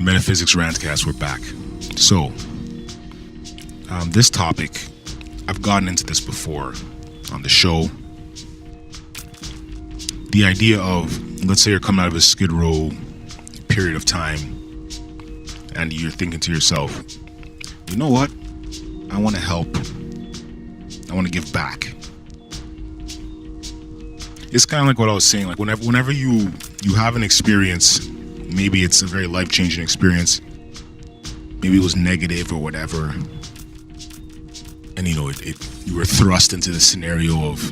Metaphysics Rantcast, we're back. So, this topic, I've gotten into this before on the show. The idea of, let's say you're coming out of a Skid Row period of time and you're thinking to yourself, you know what? I want to help. I want to give back. It's kind of like what I was saying, like whenever you have an experience, maybe it's a very life-changing experience, maybe it was negative or whatever, and you were thrust into the scenario of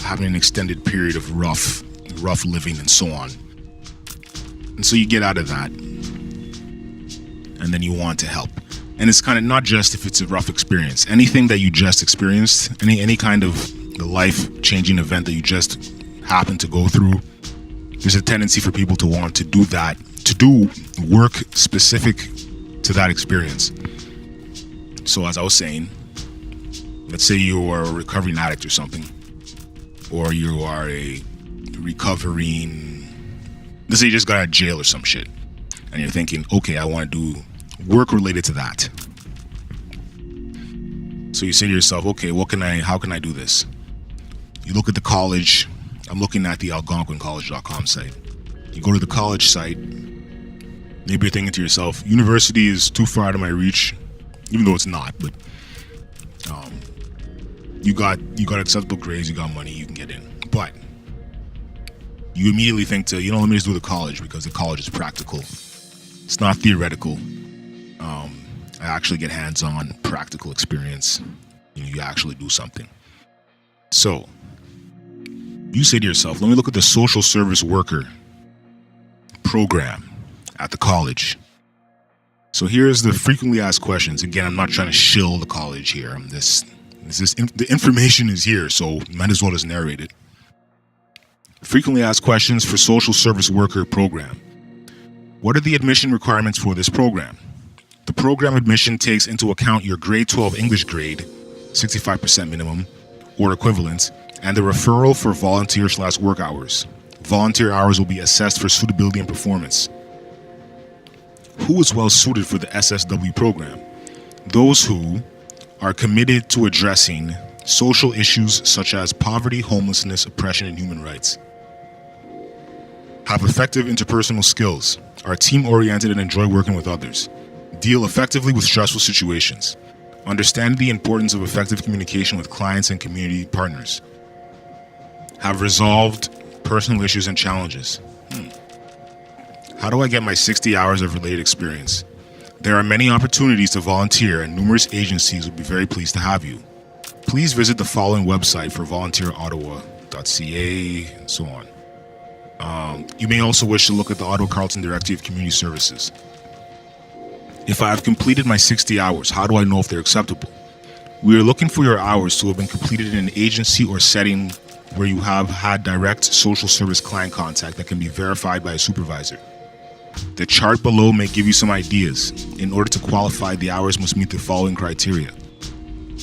having an extended period of rough living and so on, and so you get out of that, and then you want to help. And it's kind of not just if it's a rough experience, anything that you just experienced, any kind of life-changing event that you just happen to go through, there's a tendency for people to want to do that, to do work specific to that experience. So as I was saying, let's say you are a recovering addict or something, or you are let's say you just got out of jail or some shit, and you're thinking, okay, I want to do work related to that. So you say to yourself, okay, how can I do this? You look at the college. I'm looking at the algonquincollege.com site. You go to the college site. Maybe you're thinking to yourself, university is too far out of my reach, even though it's not, but you got acceptable grades, you got money, you can get in. But you immediately think to, let me just do the college because the college is practical. It's not theoretical. I actually get hands-on practical experience. You actually do something. So you say to yourself, let me look at the social service worker program at the college. So here's the frequently asked questions. Again, I'm not trying to shill the college here. The information is here, so might as well just narrate it. Frequently asked questions for social service worker program. What are the admission requirements for this program? The program admission takes into account your grade 12 English grade, 65% minimum, or equivalent, and the referral for volunteer/work hours. Volunteer hours will be assessed for suitability and performance. Who is well suited for the SSW program? Those who are committed to addressing social issues such as poverty, homelessness, oppression, and human rights. Have effective interpersonal skills, are team-oriented and enjoy working with others. Deal effectively with stressful situations. Understand the importance of effective communication with clients and community partners. Have resolved personal issues and challenges. How do I get my 60 hours of related experience? There are many opportunities to volunteer and numerous agencies would be very pleased to have you. Please visit the following website for volunteerottawa.ca and so on. You may also wish to look at the Ottawa Carleton Directory of Community Services. If I have completed my 60 hours, how do I know if they're acceptable? We are looking for your hours to have been completed in an agency or setting where you have had direct social service client contact that can be verified by a supervisor. The chart below may give you some ideas. In order to qualify, the hours must meet the following criteria.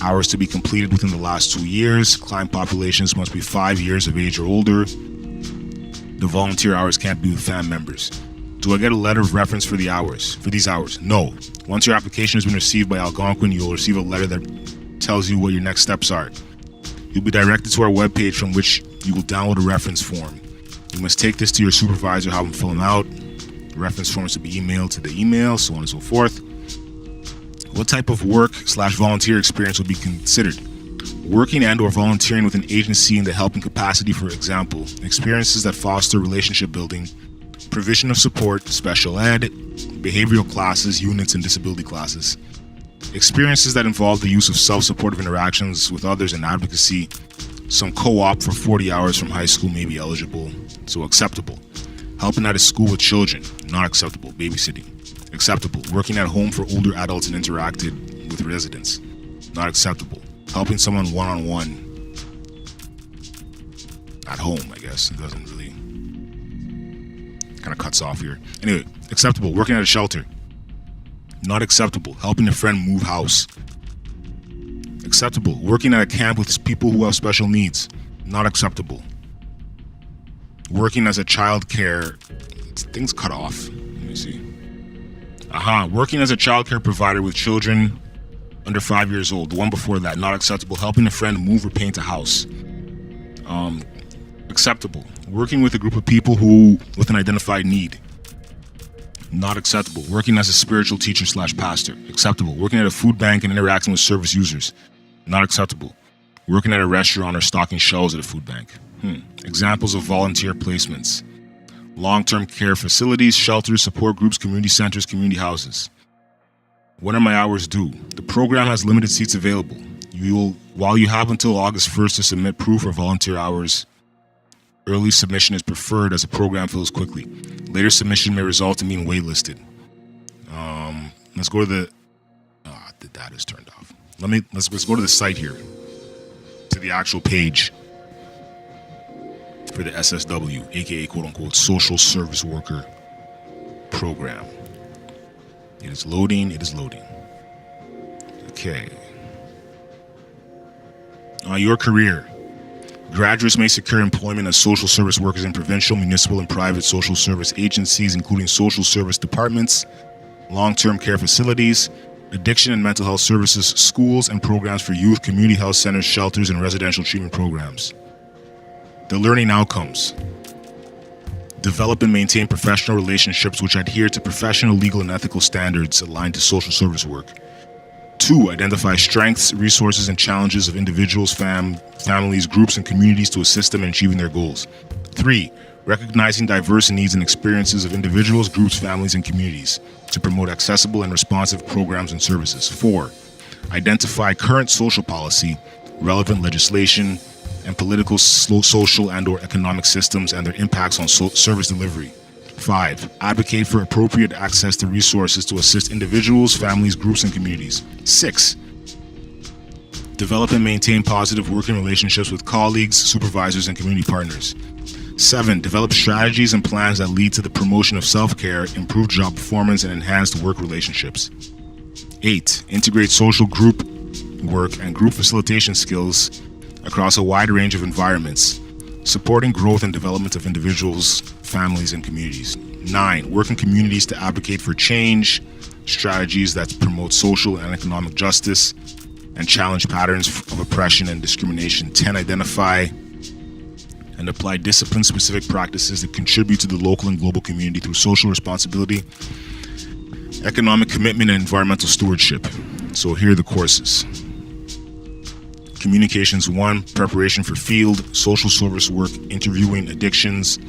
Hours to be completed within the last 2 years. Client populations must be 5 years of age or older. The volunteer hours can't be with fam members. Do I get a letter of reference for these hours? No. Once your application has been received by Algonquin, you'll receive a letter that tells you what your next steps are. You'll be directed to our webpage from which you will download a reference form. You must take this to your supervisor, have them fill them out. The reference forms to be emailed to the email, so on and so forth. What type of work/volunteer experience will be considered? Working and or volunteering with an agency in the helping capacity, for example. Experiences that foster relationship building, provision of support, special ed, behavioral classes, units, and disability classes. Experiences that involve the use of self-supportive interactions with others and advocacy. Some co-op for 40 hours from high school may be eligible, so acceptable. Helping at a school with children, not acceptable. Babysitting, acceptable. Working at home for older adults and interacted with residents, not acceptable. Helping someone one-on-one at home, I guess. It doesn't really, kind of cuts off here. Anyway, acceptable. Working at a shelter, not acceptable. Helping a friend move house, acceptable. Working at a camp with people who have special needs, not acceptable. Working as a child care things cut off. Let me see. Working as a childcare provider with children under 5 years old. The one before that, not acceptable. Helping a friend move or paint a house. Acceptable. Working with a group of people with an identified need. Not acceptable. Working as a spiritual teacher / pastor. Acceptable. Working at a food bank and interacting with service users. Not acceptable. Working at a restaurant or stocking shelves at a food bank. Examples of volunteer placements. Long-term care facilities, shelters, support groups, community centers, community houses. When are my hours due? The program has limited seats available. While you have until August 1st to submit proof or volunteer hours, early submission is preferred as the program fills quickly. Later submission may result in being waitlisted. Let's go to the data's turned off. Let's go to the site here, to the actual page for the SSW, aka quote unquote social service worker program. It is loading. Okay. Your career. Graduates may secure employment as social service workers in provincial, municipal, and private social service agencies, including social service departments, long-term care facilities, addiction and mental health services, schools and programs for youth, community health centers, shelters, and residential treatment programs. The learning outcomes. Develop and maintain professional relationships which adhere to professional, legal, and ethical standards aligned to social service work. 2. Identify strengths, resources, and challenges of individuals, families, groups, and communities to assist them in achieving their goals. 3. Recognizing diverse needs and experiences of individuals, groups, families, and communities to promote accessible and responsive programs and services. 4. Identify current social policy, relevant legislation, and political, social, and/or economic systems and their impacts on service delivery. 5. Advocate for appropriate access to resources to assist individuals, families, groups, and communities. 6. Develop and maintain positive working relationships with colleagues, supervisors, and community partners. 7. Develop strategies and plans that lead to the promotion of self-care, improved job performance, and enhanced work relationships. 8. Integrate social group work and group facilitation skills across a wide range of environments, supporting growth and development of individuals, families, and communities. 9. Work in communities to advocate for change, strategies that promote social and economic justice, and challenge patterns of oppression and discrimination. 10. Identify and apply discipline-specific practices that contribute to the local and global community through social responsibility, economic commitment, and environmental stewardship. So here are the courses. Communications 1, preparation for field, social service work, interviewing addictions,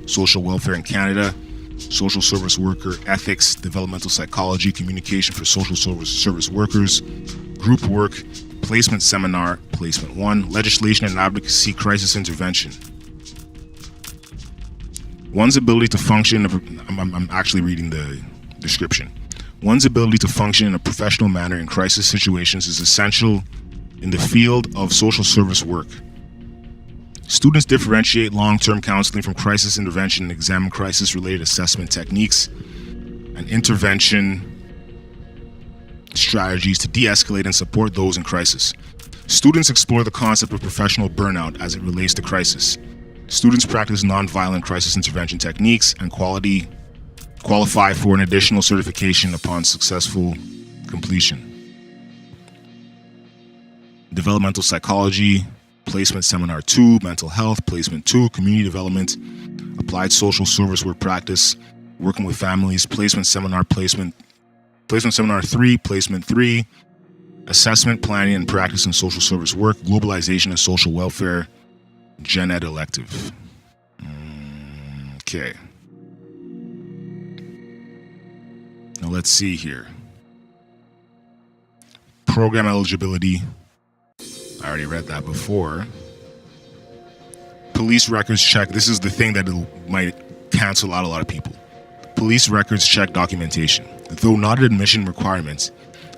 social welfare in Canada, social service worker ethics, developmental psychology, communication for social service workers, group work, placement seminar, placement 1, legislation and advocacy, crisis intervention. One's ability to function, I'm actually reading the description. One's ability to function in a professional manner in crisis situations is essential in the field of social service work. Students differentiate long-term counseling from crisis intervention and examine crisis-related assessment techniques and intervention strategies to de-escalate and support those in crisis. Students explore the concept of professional burnout as it relates to crisis. Students practice non-violent crisis intervention techniques and qualify for an additional certification upon successful completion. Developmental psychology, placement seminar 2, mental health, placement 2, community development, applied social service work practice, working with families, placement seminar 3, placement 3, assessment, planning, and practice in social service work, globalization and social welfare, gen ed elective. Okay. Now let's see here. Program eligibility. I already read that before. Police records check. This is the thing that might cancel out a lot of people. Police records check documentation. Though not admission requirements,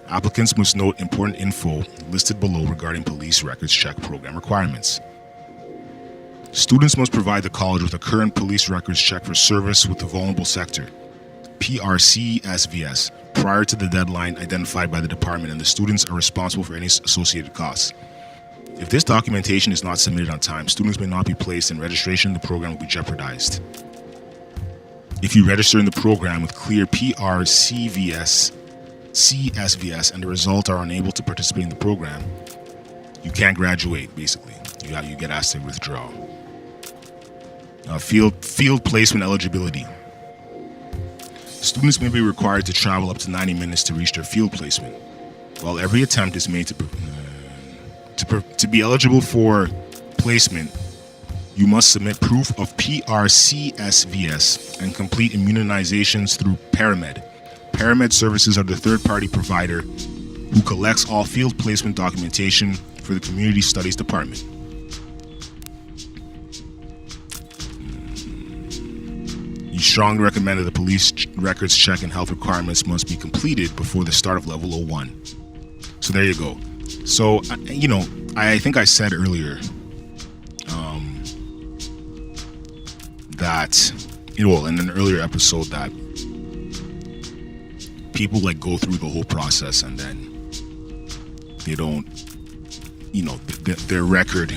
applicants must note important info listed below regarding police records check program requirements. Students must provide the college with a current police records check for service with the vulnerable sector, PRCSVS, prior to the deadline identified by the department, and the students are responsible for any associated costs. If this documentation is not submitted on time, students may not be placed and registration in the program will be jeopardized. If you register in the program with clear CSVS, and the results are unable to participate in the program, you can't graduate, basically. You get asked to withdraw. Field placement eligibility. Students may be required to travel up to 90 minutes to reach their field placement. While every attempt is made to be eligible for placement, you must submit proof of PRCSVS and complete immunizations through ParaMed. ParaMed services are the third-party provider who collects all field placement documentation for the Community Studies Department. You strongly recommend that the police records check and health requirements must be completed before the start of level 01. So there you go. So, I think I said earlier that, in an earlier episode, that people go through the whole process and then they don't, their record,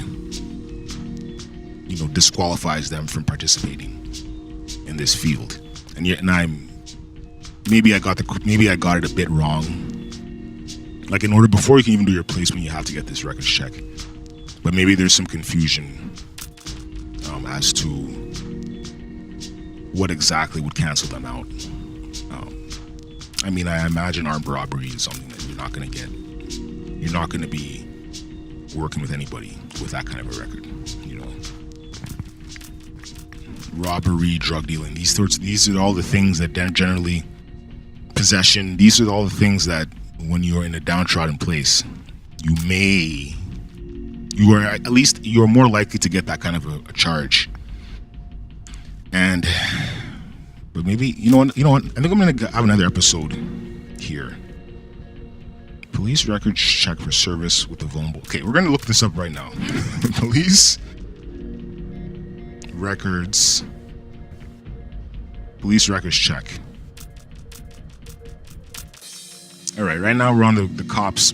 disqualifies them from participating in this field. And maybe I got it a bit wrong. Before you can even do your placement, you have to get this records check. But maybe there's some confusion as to what exactly would cancel them out. I imagine armed robbery is something that you're not going to get. You're not going to be working with anybody with that kind of a record. Robbery, drug dealing, these are all the things that generally, possession, these are all the things that when you're in a downtrodden place, you're more likely to get that kind of a charge. But maybe, you know what, I think I'm going to have another episode here. Police records check for service with the vulnerable. Okay, we're going to look this up right now. Police records check. All right now we're on the cops.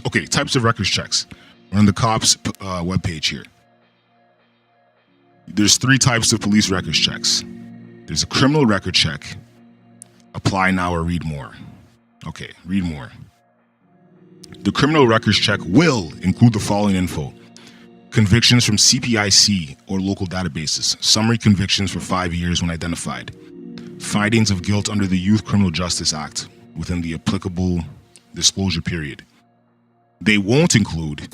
Okay, types of records checks. We're on the cops webpage here. There's 3 types of police records checks. There's a criminal record check. Apply now or read more. Okay, read more. The criminal records check will include the following info: convictions from CPIC or local databases, summary convictions for 5 years when identified, findings of guilt under the Youth Criminal Justice Act within the applicable disclosure period. They won't include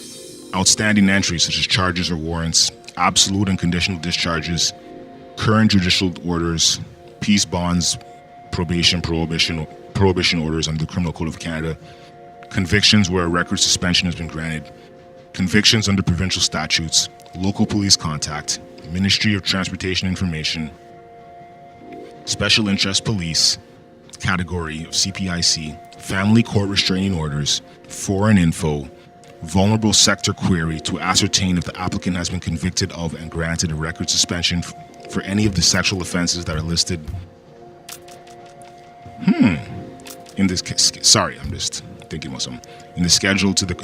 outstanding entries such as charges or warrants, absolute and conditional discharges, current judicial orders, peace bonds, prohibition orders under the Criminal Code of Canada, convictions where a record suspension has been granted, convictions under provincial statutes, local police contact, Ministry of Transportation information, special interest police category of CPIC, family court restraining orders, foreign info, vulnerable sector query to ascertain if the applicant has been convicted of and granted a record suspension for any of the sexual offenses that are listed. In this case, sorry, I'm just thinking about something. In the schedule to the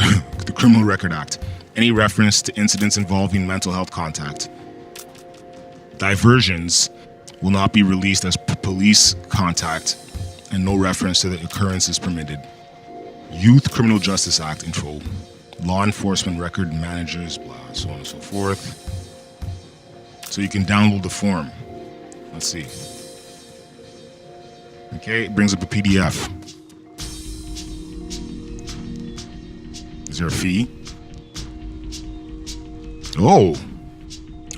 Criminal Record Act, any reference to incidents involving mental health contact. Diversions will not be released as police contact, and no reference to the occurrence is permitted. Youth Criminal Justice Act info, law enforcement record managers, blah, so on and so forth. So you can download the form. Let's see. Okay, it brings up a PDF. Is there a fee? Oh,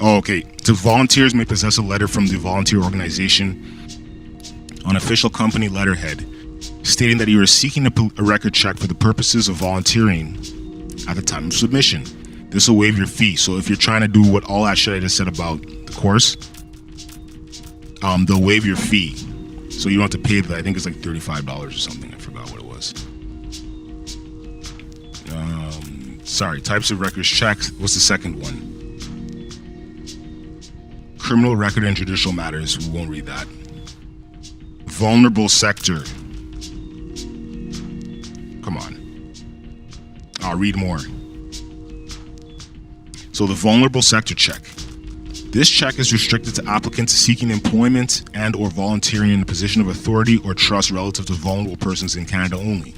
okay. So volunteers may possess a letter from the volunteer organization on official company letterhead stating that you are seeking a record check for the purposes of volunteering at the time of submission. This will waive your fee. So if you're trying to do what all that shit I just said about the course, they'll waive your fee. So you don't have to pay I think it's like $35 or something. I forgot what it was. Sorry, types of records checked. What's the second one? Criminal record and judicial matters. We won't read that. Vulnerable sector. Come on. I'll read more. So the vulnerable sector check. This check is restricted to applicants seeking employment and or volunteering in a position of authority or trust relative to vulnerable persons in Canada only.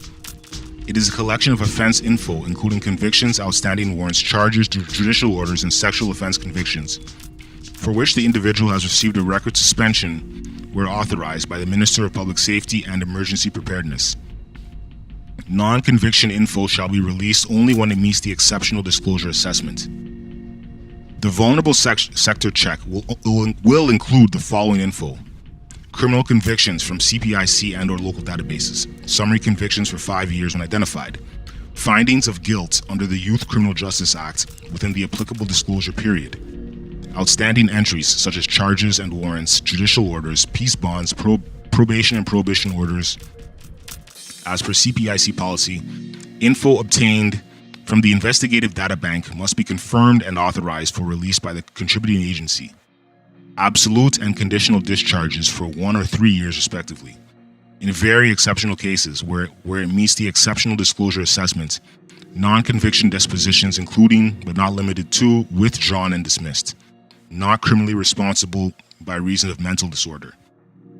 It is a collection of offense info, including convictions, outstanding warrants, charges, judicial orders, and sexual offense convictions, for which the individual has received a record suspension where authorized by the Minister of Public Safety and Emergency Preparedness. Non-conviction info shall be released only when it meets the exceptional disclosure assessment. The vulnerable sector check will include the following info: criminal convictions from CPIC and or local databases, summary convictions for 5 years when identified, findings of guilt under the Youth Criminal Justice Act within the applicable disclosure period, outstanding entries such as charges and warrants, judicial orders, peace bonds, probation and prohibition orders. As per CPIC policy, info obtained from the investigative data bank must be confirmed and authorized for release by the contributing agency. Absolute and conditional discharges for 1 or 3 years respectively. In very exceptional cases where it meets the exceptional disclosure assessment, non-conviction dispositions including but not limited to withdrawn and dismissed. Not criminally responsible by reason of mental disorder.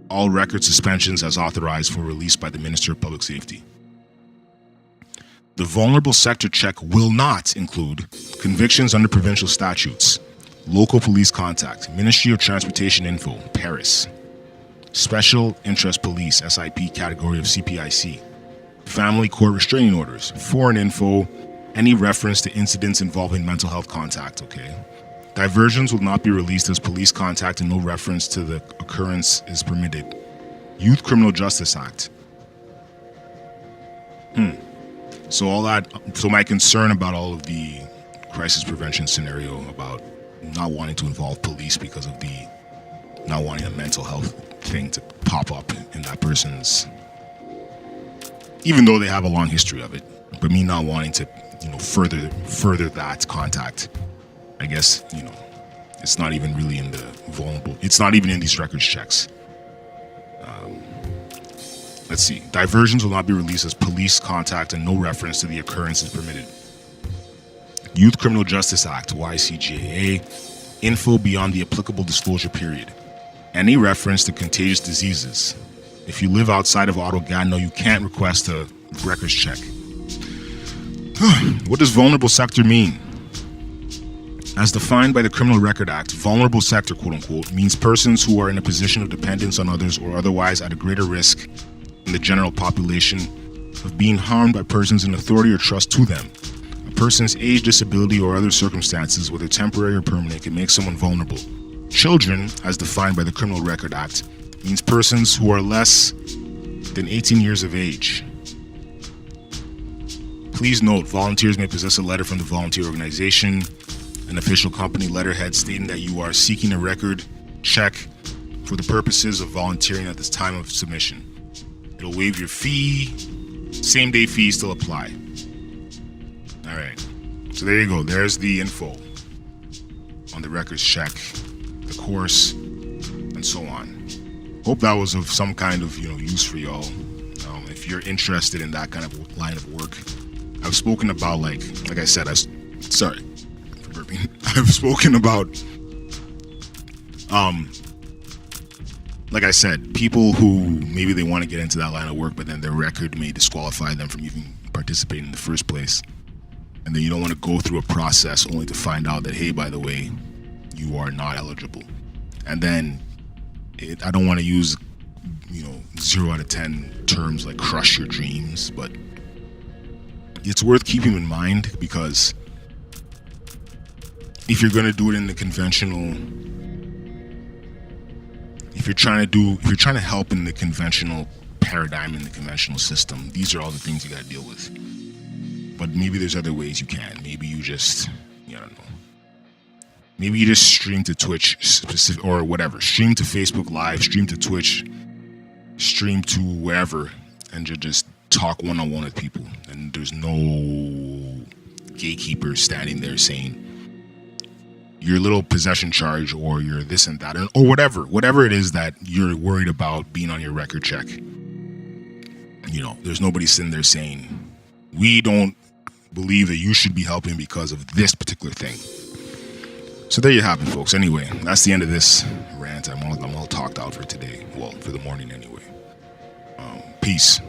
All record suspensions as authorized for release by the Minister of Public Safety. The vulnerable sector check will not include convictions under provincial statutes, local police contact, Ministry of Transportation info, Paris, Special Interest Police, SIP category of CPIC, family court restraining orders, foreign info, any reference to incidents involving mental health contact, okay? Diversions will not be released as police contact and no reference to the occurrence is permitted. Youth Criminal Justice Act. So my concern about all of the crisis prevention scenario about not wanting to involve police because of the not wanting a mental health thing to pop up in that person's, even though they have a long history of it, but me not wanting to, further that contact, I guess, it's not even really in the vulnerable, it's not even in these records checks. Let's see. Diversions will not be released as police contact and no reference to the occurrence is permitted. Youth Criminal Justice Act, YCJA, info beyond the applicable disclosure period. Any reference to contagious diseases. If you live outside of Ottawa-Gatineau, you can't request a records check. What does vulnerable sector mean? As defined by the Criminal Record Act, vulnerable sector, quote-unquote, means persons who are in a position of dependence on others or otherwise at a greater risk in the general population of being harmed by persons in authority or trust to them. A person's age, disability, or other circumstances, whether temporary or permanent, can make someone vulnerable. Children, as defined by the Criminal Record Act, means persons who are less than 18 years of age. Please note, volunteers may possess a letter from the volunteer organization, an official company letterhead stating that you are seeking a record check for the purposes of volunteering at this time of submission. It'll waive your fee. Same day fees still apply. All right. So there you go. There's the info on the records check, the course, and so on. Hope that was of some kind of use for y'all. If you're interested in that kind of line of work, I've spoken about like I said. Sorry for burping. I've spoken about like I said, people who maybe they want to get into that line of work, but then their record may disqualify them from even participating in the first place. And then you don't want to go through a process only to find out that, hey, by the way, you are not eligible. And then I don't want to use, 0 out of 10 terms like crush your dreams, but it's worth keeping in mind because if you're going to do it in the conventional, if you're trying to help in the conventional paradigm, in the conventional system, these are all the things you got to deal with. But maybe there's other ways you can. Maybe you just, I don't know. Maybe you just stream to Twitch or whatever. Stream to Facebook Live, stream to Twitch, stream to wherever, and just talk one-on-one with people. And there's no gatekeeper standing there saying, your little possession charge or your this and that, or whatever it is that you're worried about being on your record check. There's nobody sitting there saying, we don't believe that you should be helping because of this particular thing. So there you have it, folks. Anyway, that's the end of this rant. I'm all talked out for today. Well, for the morning anyway. Peace.